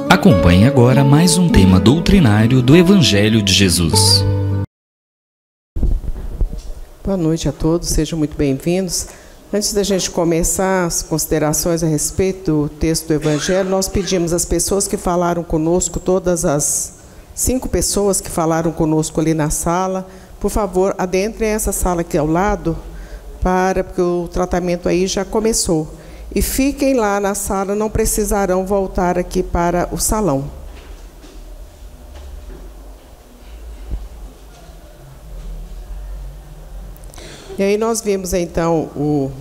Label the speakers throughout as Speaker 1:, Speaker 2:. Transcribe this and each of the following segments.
Speaker 1: Acompanhe agora mais um tema doutrinário do Evangelho de Jesus.
Speaker 2: Boa noite a todos, sejam muito bem-vindos. Antes da gente começar as considerações a respeito do texto do Evangelho, nós pedimos às pessoas que falaram conosco, todas as 5 pessoas que falaram conosco ali na sala, por favor, adentrem essa sala aqui ao lado, porque o tratamento aí já começou. E fiquem lá na sala, não precisarão voltar aqui para o salão. E aí nós vimos então o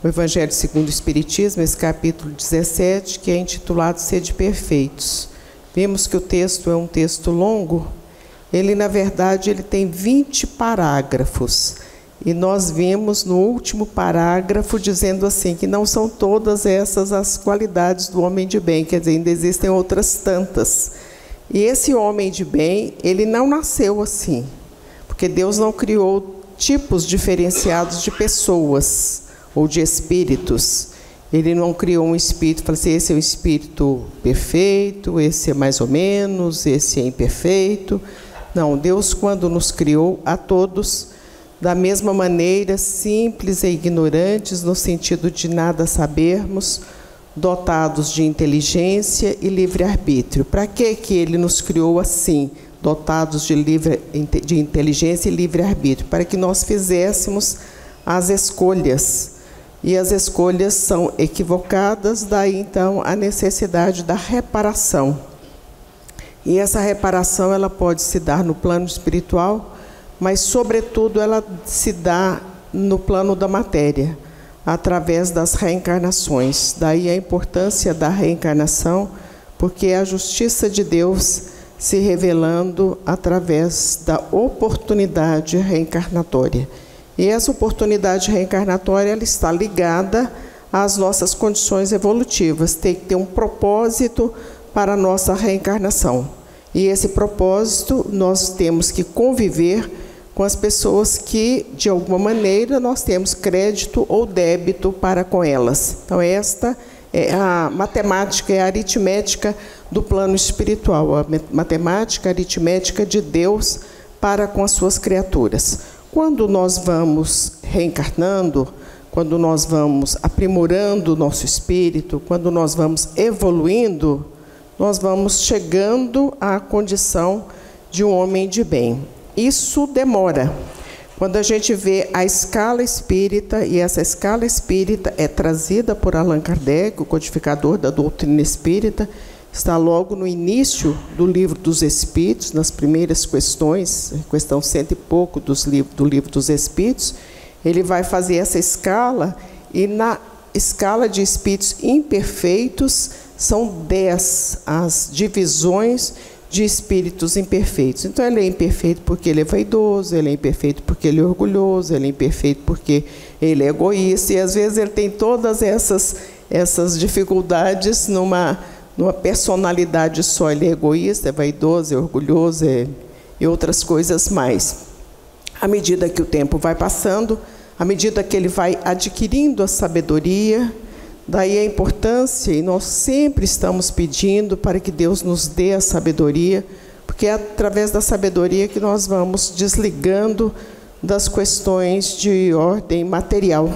Speaker 2: Evangelho segundo o Espiritismo, esse capítulo 17, que é intitulado Sede Perfeitos. Vimos que o texto é um texto longo, ele na verdade ele tem 20 parágrafos. E nós vimos no último parágrafo dizendo assim, que não são todas essas as qualidades do homem de bem, quer dizer, ainda existem outras tantas. E esse homem de bem, ele não nasceu assim, porque Deus não criou tipos diferenciados de pessoas ou de espíritos. Ele não criou um espírito, falou assim, esse é o espírito perfeito, esse é mais ou menos, esse é imperfeito. Não, Deus quando nos criou a todos da mesma maneira, simples e ignorantes, no sentido de nada sabermos, dotados de inteligência e livre-arbítrio. Para que Ele nos criou assim, dotados de inteligência e livre-arbítrio? Para que nós fizéssemos as escolhas. E as escolhas são equivocadas, daí então a necessidade da reparação. E essa reparação ela pode se dar no plano espiritual, mas, sobretudo, ela se dá no plano da matéria, através das reencarnações. Daí a importância da reencarnação, porque é a justiça de Deus se revelando através da oportunidade reencarnatória. E essa oportunidade reencarnatória ela está ligada às nossas condições evolutivas. Tem que ter um propósito para a nossa reencarnação. E esse propósito nós temos que conviver com as pessoas que, de alguma maneira, nós temos crédito ou débito para com elas. Então, esta é a matemática, é a aritmética do plano espiritual, a matemática, a aritmética de Deus para com as suas criaturas. Quando nós vamos reencarnando, quando nós vamos aprimorando o nosso espírito, quando nós vamos evoluindo, nós vamos chegando à condição de um homem de bem. Isso demora. Quando a gente vê a escala espírita, e essa escala espírita é trazida por Allan Kardec, o codificador da doutrina espírita, está logo no início do Livro dos Espíritos, nas primeiras questões, questão 100 e pouco do Livro dos Espíritos, ele vai fazer essa escala, e na escala de espíritos imperfeitos, são 10 as divisões de espíritos imperfeitos. Então, ele é imperfeito porque ele é vaidoso, ele é imperfeito porque ele é orgulhoso, ele é imperfeito porque ele é egoísta, e às vezes ele tem todas essas dificuldades numa personalidade só. Ele é egoísta, é vaidoso, é orgulhoso e outras coisas mais. À medida que o tempo vai passando, à medida que ele vai adquirindo a sabedoria, daí a importância, e nós sempre estamos pedindo para que Deus nos dê a sabedoria, porque é através da sabedoria que nós vamos desligando das questões de ordem material.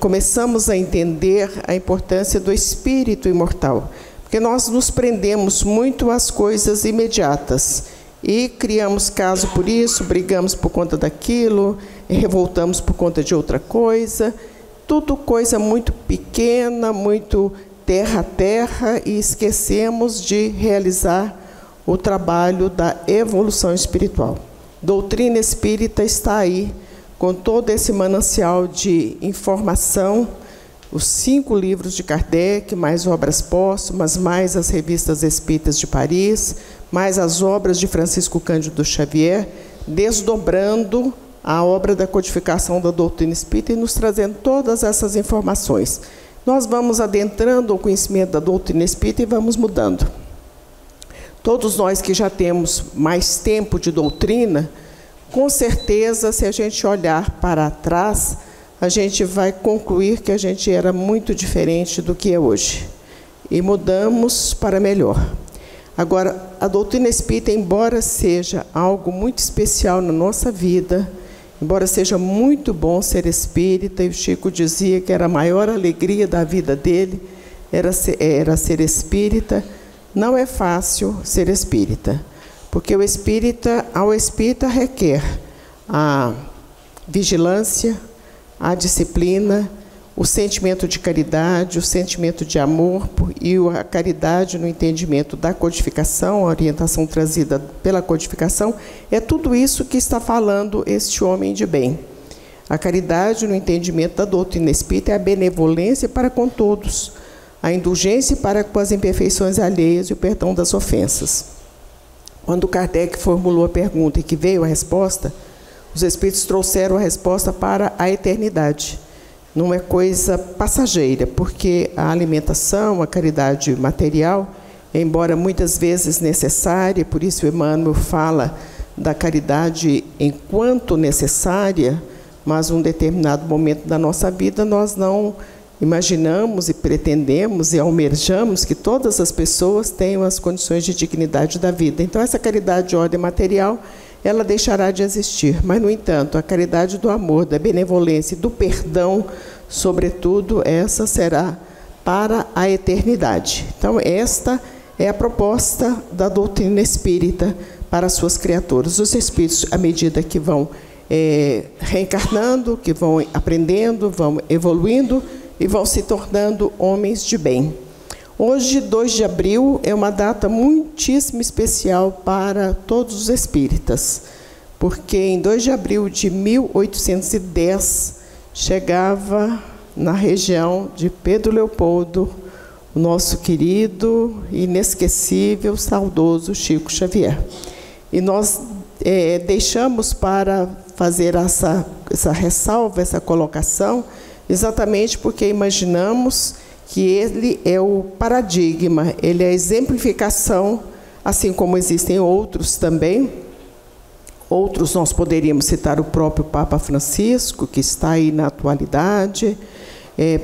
Speaker 2: Começamos a entender a importância do espírito imortal, porque nós nos prendemos muito às coisas imediatas e criamos caso por isso, brigamos por conta daquilo, revoltamos por conta de outra coisa. Tudo coisa muito pequena, muito terra a terra, e esquecemos de realizar o trabalho da evolução espiritual. Doutrina espírita está aí, com todo esse manancial de informação, os 5 livros de Kardec, mais obras póstumas, mais as revistas espíritas de Paris, mais as obras de Francisco Cândido Xavier, desdobrando a obra da codificação da doutrina espírita e nos trazendo todas essas informações. Nós vamos adentrando o conhecimento da doutrina espírita e vamos mudando. Todos nós que já temos mais tempo de doutrina, com certeza, se a gente olhar para trás, a gente vai concluir que a gente era muito diferente do que é hoje. e mudamos para melhor. Agora, a doutrina espírita, embora seja algo muito especial na nossa vida, embora seja muito bom ser espírita, e o Chico dizia que era a maior alegria da vida dele, era ser espírita, não é fácil ser espírita, porque ao espírita requer a vigilância, a disciplina, o sentimento de caridade, o sentimento de amor e a caridade no entendimento da codificação, a orientação trazida pela codificação, é tudo isso que está falando este homem de bem. A caridade no entendimento da doutrina espírita é a benevolência para com todos, a indulgência para com as imperfeições alheias e o perdão das ofensas. Quando Kardec formulou a pergunta e que veio a resposta, os espíritos trouxeram a resposta para a eternidade. Não é coisa passageira, porque a alimentação, a caridade material, embora muitas vezes necessária, por isso Emmanuel fala da caridade enquanto necessária, mas em um determinado momento da nossa vida nós não imaginamos e pretendemos e almejamos que todas as pessoas tenham as condições de dignidade da vida. Então essa caridade de ordem material, ela deixará de existir. Mas, no entanto, a caridade do amor, da benevolência e do perdão, sobretudo, essa será para a eternidade. Então, esta é a proposta da doutrina espírita para as suas criaturas. Os espíritos, à medida que vão reencarnando, que vão aprendendo, vão evoluindo e vão se tornando homens de bem. Hoje, 2 de abril, é uma data muitíssimo especial para todos os espíritas, porque em 2 de abril de 1810, chegava na região de Pedro Leopoldo o nosso querido, inesquecível, saudoso Chico Xavier. E nós deixamos para fazer essa ressalva, essa colocação, exatamente porque imaginamos que ele é o paradigma, ele é a exemplificação, assim como existem outros também. Outros nós poderíamos citar o próprio Papa Francisco, que está aí na atualidade,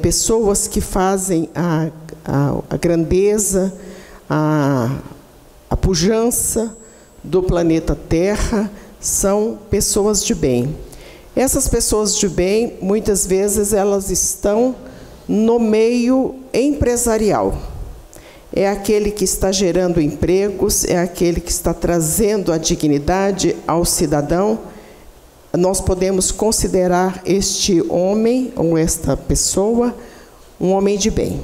Speaker 2: pessoas que fazem a grandeza, a pujança do planeta Terra, são pessoas de bem. Essas pessoas de bem, muitas vezes, elas estão no meio empresarial. É aquele que está gerando empregos, é aquele que está trazendo a dignidade ao cidadão. Nós podemos considerar este homem, ou esta pessoa, um homem de bem.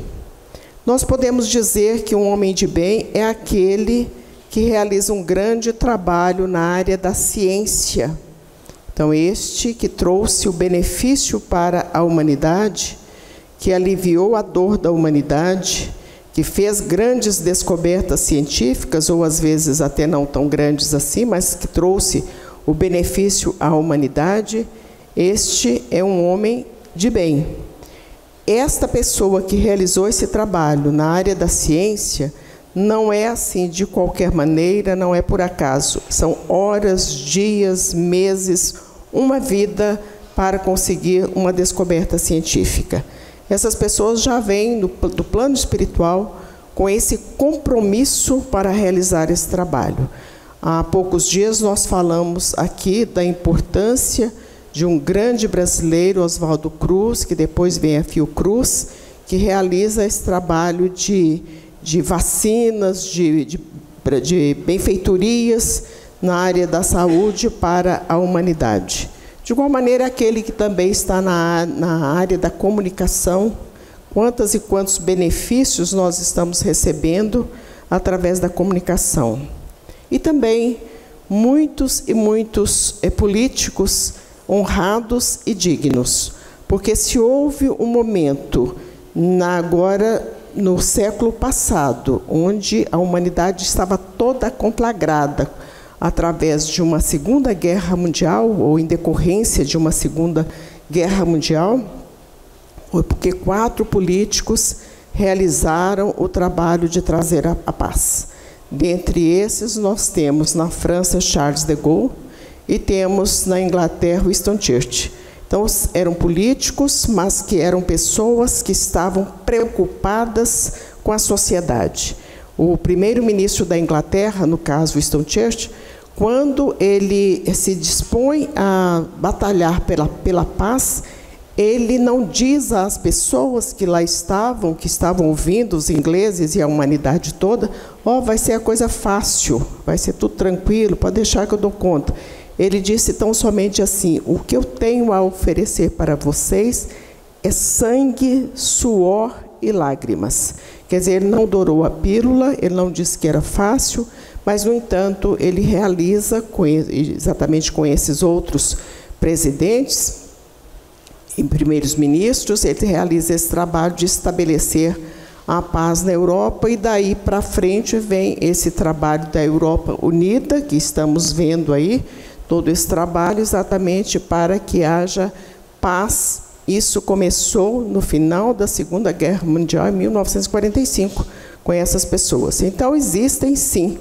Speaker 2: Nós podemos dizer que um homem de bem é aquele que realiza um grande trabalho na área da ciência. Então, este que trouxe o benefício para a humanidade, que aliviou a dor da humanidade, que fez grandes descobertas científicas, ou às vezes até não tão grandes assim, mas que trouxe o benefício à humanidade, este é um homem de bem. Esta pessoa que realizou esse trabalho na área da ciência, não é assim de qualquer maneira, não é por acaso. São horas, dias, meses, uma vida para conseguir uma descoberta científica. Essas pessoas já vêm do plano espiritual com esse compromisso para realizar esse trabalho. Há poucos dias nós falamos aqui da importância de um grande brasileiro, Oswaldo Cruz, que depois vem a Fiocruz, que realiza esse trabalho de vacinas, de benfeitorias na área da saúde para a humanidade. De igual maneira, aquele que também está na área da comunicação, quantos e quantos benefícios nós estamos recebendo através da comunicação. E também muitos e muitos políticos honrados e dignos, porque se houve um momento, agora no século passado, onde a humanidade estava toda conflagrada, através de uma Segunda Guerra Mundial, ou em decorrência de uma Segunda Guerra Mundial, foi porque 4 políticos realizaram o trabalho de trazer a paz. Dentre esses, nós temos na França Charles de Gaulle e temos na Inglaterra Winston Churchill. Então, eram políticos, mas que eram pessoas que estavam preocupadas com a sociedade. O primeiro-ministro da Inglaterra, no caso Winston Churchill, quando ele se dispõe a batalhar pela paz, ele não diz às pessoas que lá estavam, que estavam ouvindo, os ingleses e a humanidade toda, vai ser a coisa fácil, vai ser tudo tranquilo, pode deixar que eu dou conta. Ele disse tão somente assim: o que eu tenho a oferecer para vocês é sangue, suor e lágrimas. Quer dizer, ele não dourou a pílula, ele não disse que era fácil, mas, no entanto, ele realiza, exatamente com esses outros presidentes e primeiros ministros, ele realiza esse trabalho de estabelecer a paz na Europa, e daí para frente vem esse trabalho da Europa Unida, que estamos vendo aí, todo esse trabalho exatamente para que haja paz. Isso começou no final da Segunda Guerra Mundial, em 1945, com essas pessoas. Então, existem, sim,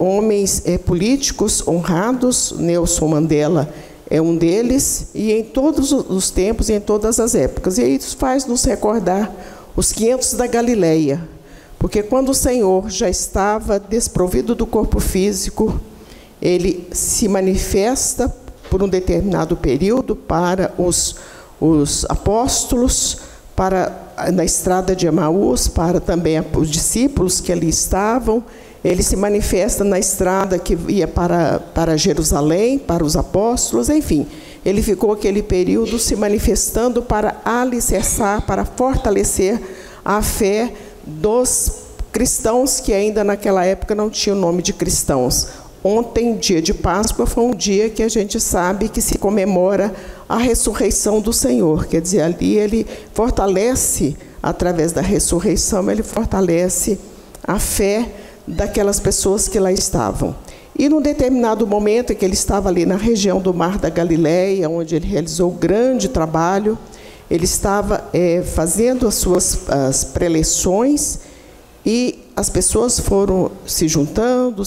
Speaker 2: homens políticos honrados. Nelson Mandela é um deles, e em todos os tempos e em todas as épocas. E isso faz nos recordar os 500 da Galileia, porque quando o Senhor já estava desprovido do corpo físico, ele se manifesta por um determinado período para os apóstolos, na estrada de Emaús, para também os discípulos que ali estavam. Ele se manifesta na estrada que ia para Jerusalém, para os apóstolos, enfim. Ele ficou aquele período se manifestando para alicerçar, para fortalecer a fé dos cristãos, que ainda naquela época não tinham o nome de cristãos. Ontem, dia de Páscoa, foi um dia que a gente sabe que se comemora a ressurreição do Senhor. Quer dizer, ali ele fortalece, através da ressurreição, ele fortalece a fé daquelas pessoas que lá estavam. E num determinado momento em que ele estava ali na região do Mar da Galileia, onde ele realizou grande trabalho, ele estava fazendo as preleções, e as pessoas foram se juntando,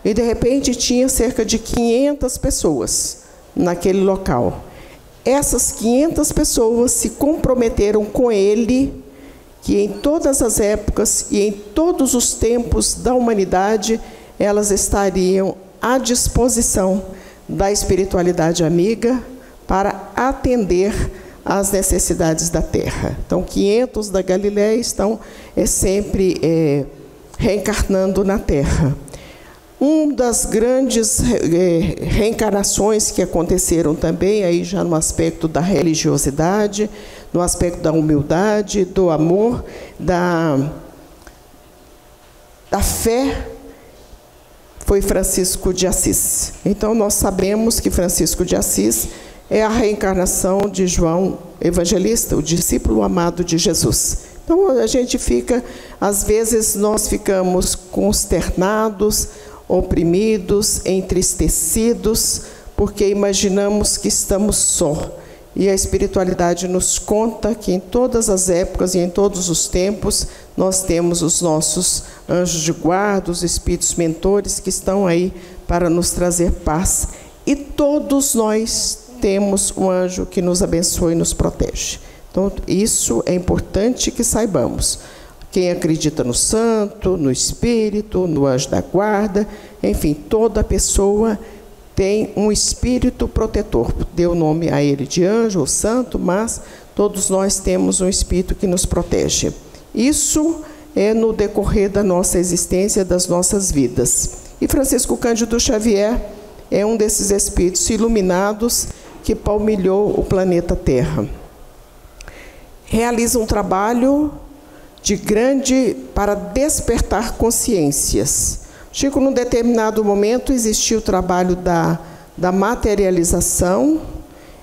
Speaker 2: e de repente tinha cerca de 500 pessoas naquele local. Essas 500 pessoas se comprometeram com ele, que em todas as épocas e em todos os tempos da humanidade, elas estariam à disposição da espiritualidade amiga para atender às necessidades da terra. Então, 500 da Galileia estão sempre reencarnando na terra. Uma das grandes reencarnações que aconteceram também, aí já no aspecto da religiosidade, no aspecto da humildade, do amor, da fé, foi Francisco de Assis. Então, nós sabemos que Francisco de Assis é a reencarnação de João Evangelista, o discípulo amado de Jesus. Então, a gente fica, às vezes, nós ficamos consternados, oprimidos, entristecidos, porque imaginamos que estamos só. E a espiritualidade nos conta que em todas as épocas e em todos os tempos, nós temos os nossos anjos de guarda, os espíritos mentores que estão aí para nos trazer paz. E todos nós temos um anjo que nos abençoa e nos protege. Então, isso é importante que saibamos. Quem acredita no santo, no espírito, no anjo da guarda, enfim, toda pessoa tem um espírito protetor. Deu nome a ele de anjo ou santo, mas todos nós temos um espírito que nos protege. Isso é no decorrer da nossa existência, das nossas vidas. E Francisco Cândido Xavier é um desses espíritos iluminados que palmilhou o planeta Terra. Realiza um trabalho para despertar consciências. Chico, num determinado momento, existiu o trabalho da materialização,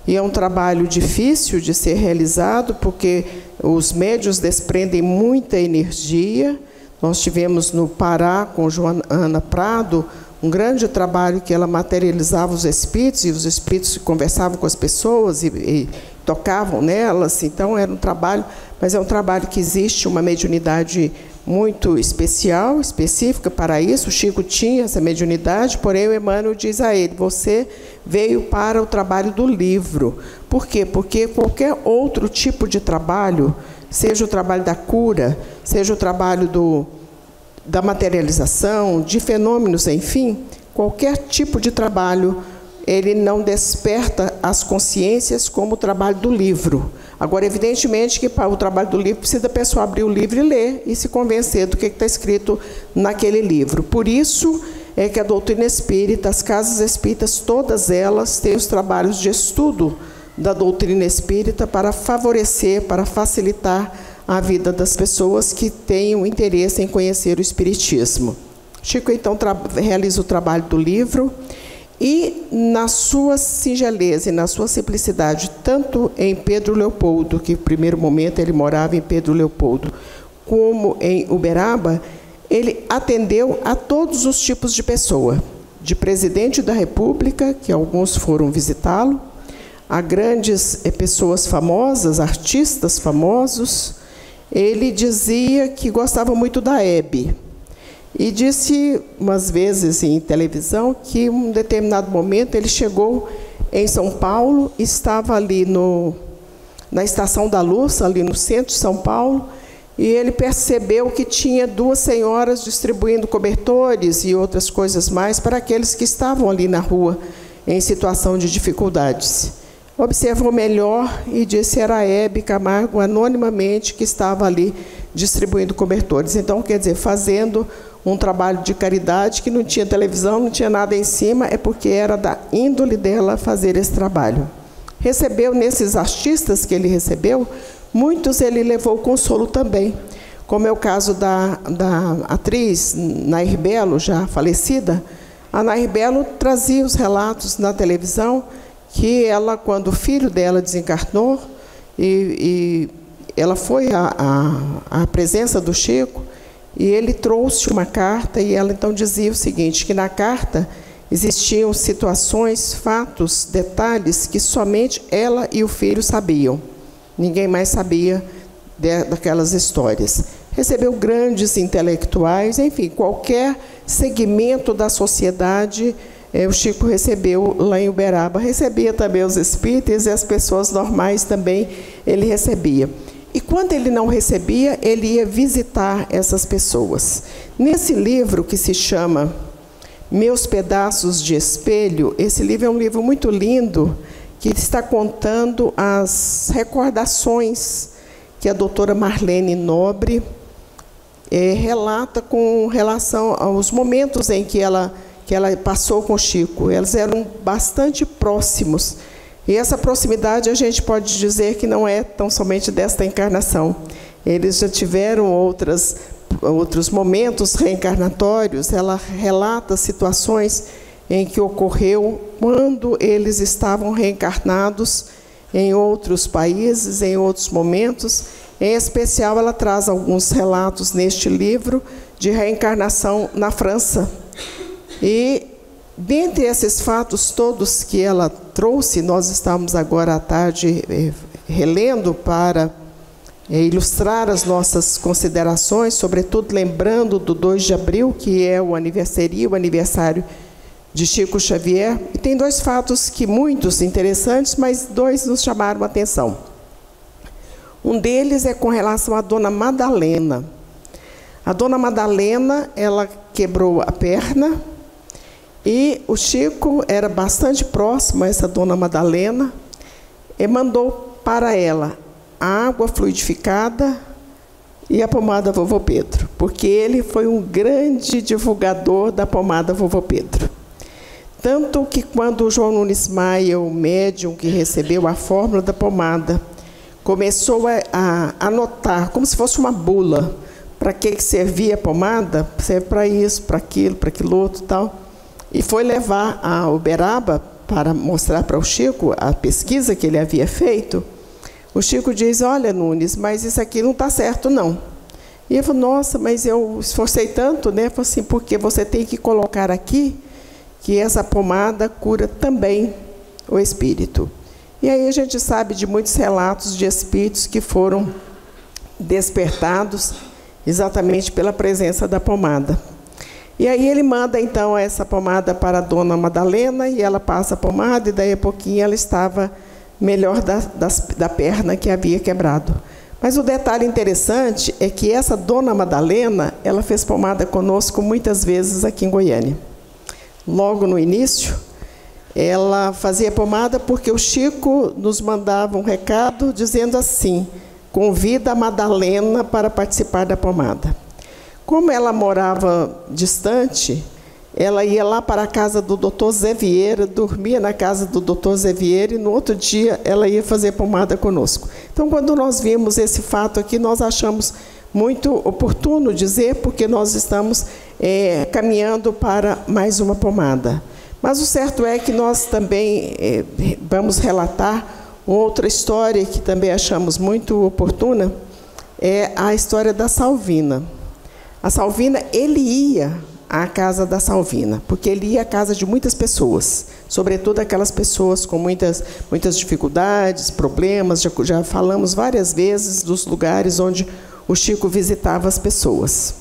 Speaker 2: e é um trabalho difícil de ser realizado, porque os médiuns desprendem muita energia. Nós tivemos no Pará, com Joana Prado, um grande trabalho que ela materializava os espíritos, e os espíritos conversavam com as pessoas e tocavam nelas. Então, era um trabalho, mas é um trabalho que existe uma mediunidade muito especial, específica para isso. O Chico tinha essa mediunidade, porém o Emmanuel diz a ele: você veio para o trabalho do livro. Por quê? Porque qualquer outro tipo de trabalho seja o trabalho da cura, seja o trabalho da materialização, de fenômenos, enfim, qualquer tipo de trabalho, ele não desperta as consciências como o trabalho do livro. Agora, evidentemente que para o trabalho do livro precisa a pessoa abrir o livro e ler e se convencer do que está escrito naquele livro. Por isso é que a doutrina espírita, as casas espíritas, todas elas têm os trabalhos de estudo da doutrina espírita para favorecer, para facilitar a vida das pessoas que tenham interesse em conhecer o espiritismo. Chico, então, realiza o trabalho do livro e, na sua singeleza e na sua simplicidade, tanto em Pedro Leopoldo, que no primeiro momento ele morava em Pedro Leopoldo, como em Uberaba, ele atendeu a todos os tipos de pessoa, de presidente da República, que alguns foram visitá-lo, a grandes pessoas famosas, artistas famosos. Ele dizia que gostava muito da Hebe. E disse umas vezes em televisão que, em um determinado momento, ele chegou em São Paulo, estava ali na Estação da Luz, ali no centro de São Paulo, e ele percebeu que tinha duas senhoras distribuindo cobertores e outras coisas mais para aqueles que estavam ali na rua em situação de dificuldades. Observou melhor e disse era a Hebe Camargo, anonimamente, que estava ali distribuindo cobertores. Então, quer dizer, fazendo um trabalho de caridade que não tinha televisão, não tinha nada em cima, é porque era da índole dela fazer esse trabalho. Recebeu, nesses artistas que ele recebeu, muitos ele levou consolo também, como é o caso da atriz Nair Belo, já falecida. A Nair Belo trazia os relatos na televisão que ela, quando o filho dela desencarnou, e ela foi à presença do Chico, e ele trouxe uma carta, e ela então dizia o seguinte, que na carta existiam situações, fatos, detalhes que somente ela e o filho sabiam. Ninguém mais sabia daquelas histórias. Recebeu grandes intelectuais, enfim, qualquer segmento da sociedade, o Chico recebeu lá em Uberaba. Recebia também os espíritas e as pessoas normais também ele recebia. E quando ele não recebia, ele ia visitar essas pessoas. Nesse livro que se chama Meus Pedaços de Espelho, esse livro é um livro muito lindo, que está contando as recordações que a doutora Marlene Nobre relata com relação aos momentos em que ela passou com o Chico. Eles eram bastante próximos. E essa proximidade a gente pode dizer que não é tão somente desta encarnação. Eles já tiveram outros momentos reencarnatórios. Ela relata situações em que ocorreu quando eles estavam reencarnados em outros países, em outros momentos. Em especial, ela traz alguns relatos neste livro de reencarnação na França. E, dentre esses fatos todos que ela trouxe, nós estamos agora à tarde relendo para ilustrar as nossas considerações, sobretudo lembrando do 2 de abril, que é o aniversário de Chico Xavier. E tem dois fatos que muitos interessantes, mas dois nos chamaram a atenção. Um deles é com relação à Dona Madalena. A Dona Madalena, ela quebrou a perna, e o Chico era bastante próximo a essa Dona Madalena e mandou para ela a água fluidificada e a pomada Vovô Pedro, porque ele foi um grande divulgador da pomada Vovô Pedro. Tanto que quando o João Nunes Maia, o médium que recebeu a fórmula da pomada, começou a anotar, como se fosse uma bula, para que servia a pomada, serve para isso, para aquilo outro e tal, e foi levar a Uberaba para mostrar para o Chico a pesquisa que ele havia feito. O Chico diz, olha, Nunes, mas isso aqui não está certo, não. E ele falou, nossa, mas eu esforcei tanto, né? Falei assim, porque você tem que colocar aqui que essa pomada cura também o espírito. E aí a gente sabe de muitos relatos de espíritos que foram despertados exatamente pela presença da pomada. E aí ele manda, então, essa pomada para a Dona Madalena, e ela passa a pomada, e daí a pouquinho ela estava melhor da perna que havia quebrado. Mas o detalhe interessante é que essa dona Madalena, ela fez pomada conosco muitas vezes aqui em Goiânia. Logo no início, ela fazia pomada porque o Chico nos mandava um recado dizendo assim: convida a Madalena para participar da pomada. Como ela morava distante, ela ia lá para a casa do Dr. Zé Vieira, dormia na casa do Dr. Zé Vieira e no outro dia ela ia fazer pomada conosco. Então, quando nós vimos esse fato aqui, nós achamos muito oportuno dizer, porque nós estamos caminhando para mais uma pomada. Mas o certo é que nós também vamos relatar outra história que também achamos muito oportuna, é a história da Salvina. A Salvina, ele ia à casa da Salvina, porque ele ia à casa de muitas pessoas, sobretudo aquelas pessoas com muitas dificuldades, problemas. Já falamos várias vezes dos lugares onde o Chico visitava as pessoas.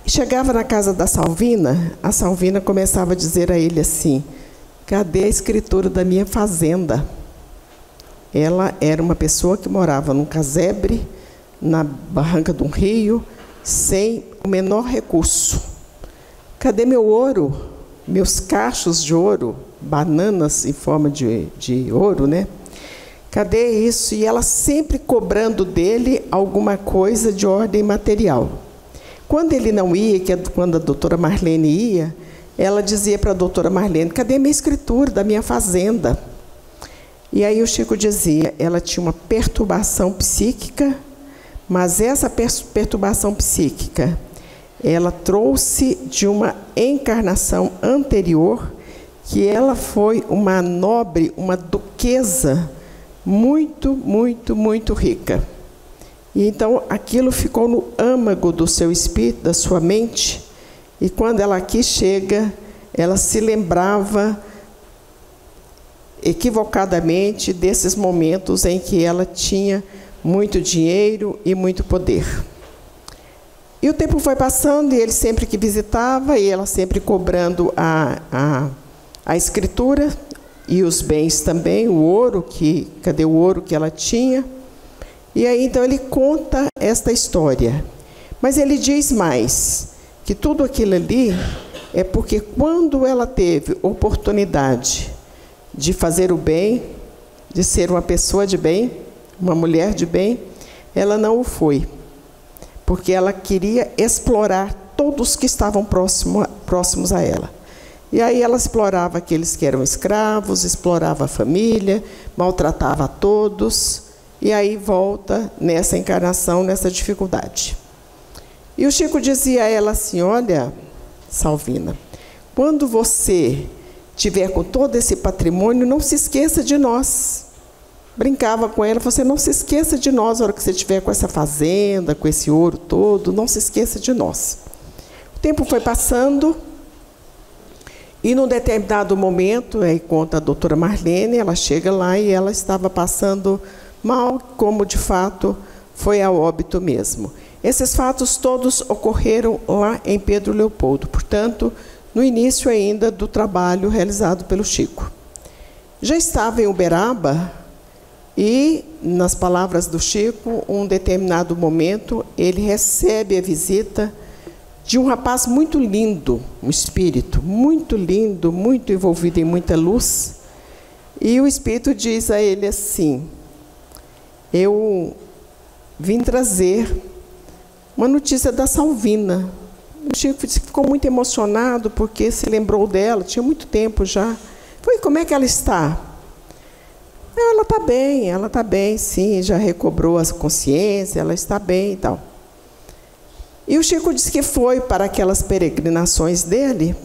Speaker 2: Chegava na casa da Salvina, a Salvina começava a dizer a ele assim: cadê a escritura da minha fazenda? Ela era uma pessoa que morava num casebre, na barranca de um rio, sem o menor recurso. Cadê meu ouro? Meus cachos de ouro, bananas em forma de ouro, né? Cadê isso? E ela sempre cobrando dele alguma coisa de ordem material. Quando ele não ia, que é quando a doutora Marlene ia, ela dizia para a doutora Marlene: cadê minha escritura da minha fazenda? E aí o Chico dizia: ela tinha uma perturbação psíquica, mas essa perturbação psíquica, ela trouxe de uma encarnação anterior, que ela foi uma nobre, uma duquesa muito, muito, muito rica. E então aquilo ficou no âmago do seu espírito, da sua mente, e quando ela aqui chega, ela se lembrava equivocadamente desses momentos em que ela tinha muito dinheiro e muito poder. E o tempo foi passando, e ele sempre que visitava, e ela sempre cobrando a escritura e os bens também, o ouro, cadê o ouro que ela tinha? E aí então ele conta esta história. Mas ele diz mais, que tudo aquilo ali é porque quando ela teve oportunidade de fazer o bem, de ser uma pessoa de bem, uma mulher de bem, ela não o foi. Porque ela queria explorar todos que estavam próximos a ela. E aí ela explorava aqueles que eram escravos, explorava a família, maltratava a todos, e aí volta nessa encarnação, nessa dificuldade. E o Chico dizia a ela assim: olha, Salvina, quando você tiver com todo esse patrimônio, não se esqueça de nós. Brincava com ela: você não se esqueça de nós, na hora que você estiver com essa fazenda, com esse ouro todo, não se esqueça de nós. O tempo foi passando, e num determinado momento, aí conta a doutora Marlene, ela chega lá e ela estava passando mal, como de fato foi a óbito mesmo. Esses fatos todos ocorreram lá em Pedro Leopoldo, portanto, no início ainda do trabalho realizado pelo Chico. Já estava em Uberaba e, nas palavras do Chico, um determinado momento, ele recebe a visita de um rapaz muito lindo, um espírito muito lindo, muito envolvido em muita luz, e o espírito diz a ele assim: eu vim trazer uma notícia da Salvina. O Chico ficou muito emocionado porque se lembrou dela, tinha muito tempo já. Foi: como é que ela está? Ela está bem, sim, já recobrou a consciência, ela está bem e tal. E o Chico disse que foi para aquelas peregrinações dele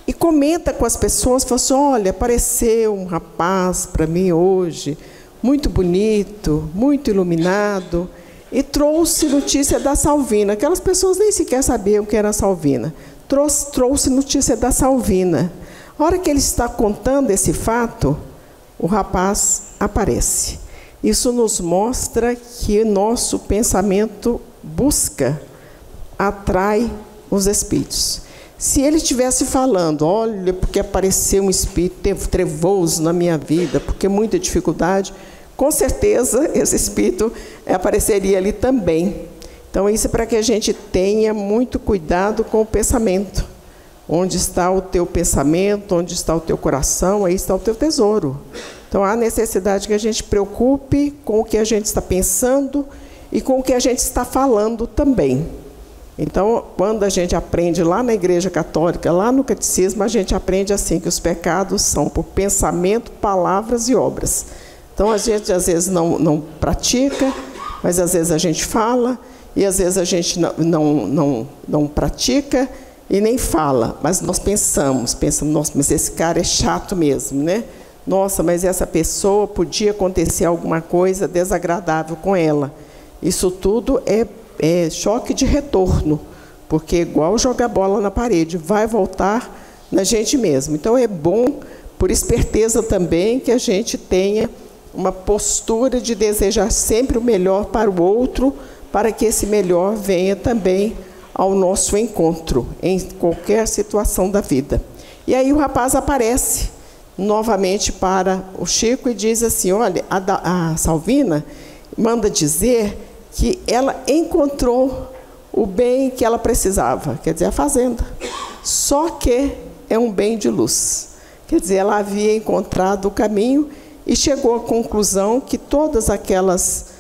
Speaker 2: e comenta com as pessoas, falou assim: olha, apareceu um rapaz para mim hoje, muito bonito, muito iluminado, e trouxe notícia da Salvina. Aquelas pessoas nem sequer sabiam que era a Salvina. Trouxe notícia da Salvina. A hora que ele está contando esse fato, o rapaz aparece. Isso nos mostra que nosso pensamento busca, atrai os espíritos. Se ele estivesse falando: olha, porque apareceu um espírito trevoso na minha vida, porque muita dificuldade, com certeza esse espírito apareceria ali também. Então isso é para que a gente tenha muito cuidado com o pensamento. Onde está o teu pensamento, onde está o teu coração, aí está o teu tesouro. Então há necessidade que a gente preocupe com o que a gente está pensando e com o que a gente está falando também. Então, quando a gente aprende lá na Igreja Católica, lá no Catecismo, a gente aprende assim, que os pecados são por pensamento, palavras e obras. Então, a gente às vezes não pratica, mas às vezes a gente fala, e às vezes a gente não pratica e nem fala, mas nós pensamos, nossa, mas esse cara é chato mesmo, né? Nossa, mas essa pessoa podia acontecer alguma coisa desagradável com ela. Isso tudo é choque de retorno, porque é igual jogar bola na parede, vai voltar na gente mesmo. Então é bom, por esperteza também, que a gente tenha uma postura de desejar sempre o melhor para o outro, para que esse melhor venha também ao nosso encontro, em qualquer situação da vida. E aí o rapaz aparece novamente para o Chico e diz assim, olha, a Salvina manda dizer que ela encontrou o bem que ela precisava, quer dizer, a fazenda. Só que é um bem de luz. Quer dizer, ela havia encontrado o caminho e chegou à conclusão que todas aqueles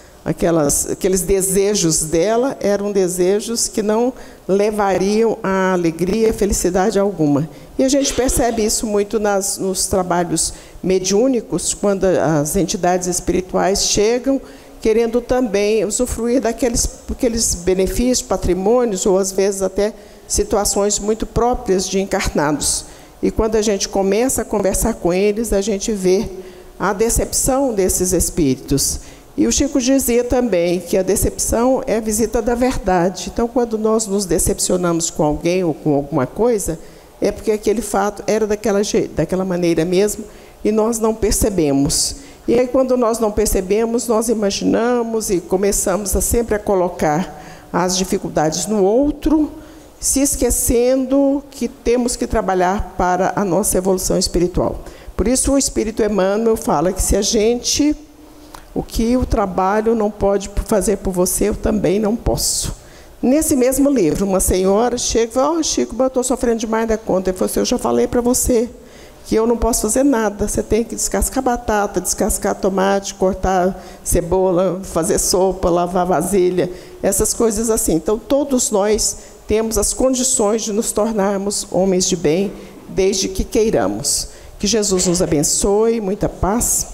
Speaker 2: desejos dela eram desejos que não levariam a alegria e felicidade alguma. E a gente percebe isso muito nos trabalhos mediúnicos, quando as entidades espirituais chegam querendo também usufruir daqueles benefícios, patrimônios, ou às vezes até situações muito próprias de encarnados. E quando a gente começa a conversar com eles, a gente vê a decepção desses espíritos. E o Chico dizia também que a decepção é a visita da verdade. Então, quando nós nos decepcionamos com alguém ou com alguma coisa, é porque aquele fato era daquela maneira mesmo e nós não percebemos. E aí, quando nós não percebemos, nós imaginamos e começamos sempre a colocar as dificuldades no outro, se esquecendo que temos que trabalhar para a nossa evolução espiritual. Por isso, o Espírito Emmanuel fala que se a gente... O que o trabalho não pode fazer por você, eu também não posso. Nesse mesmo livro, uma senhora chega e fala, Chico, eu estou sofrendo demais da conta. Ele falou assim, eu já falei para você que eu não posso fazer nada. Você tem que descascar batata, descascar tomate, cortar cebola, fazer sopa, lavar vasilha, essas coisas assim. Então, todos nós temos as condições de nos tornarmos homens de bem, desde que queiramos. Que Jesus nos abençoe, muita paz.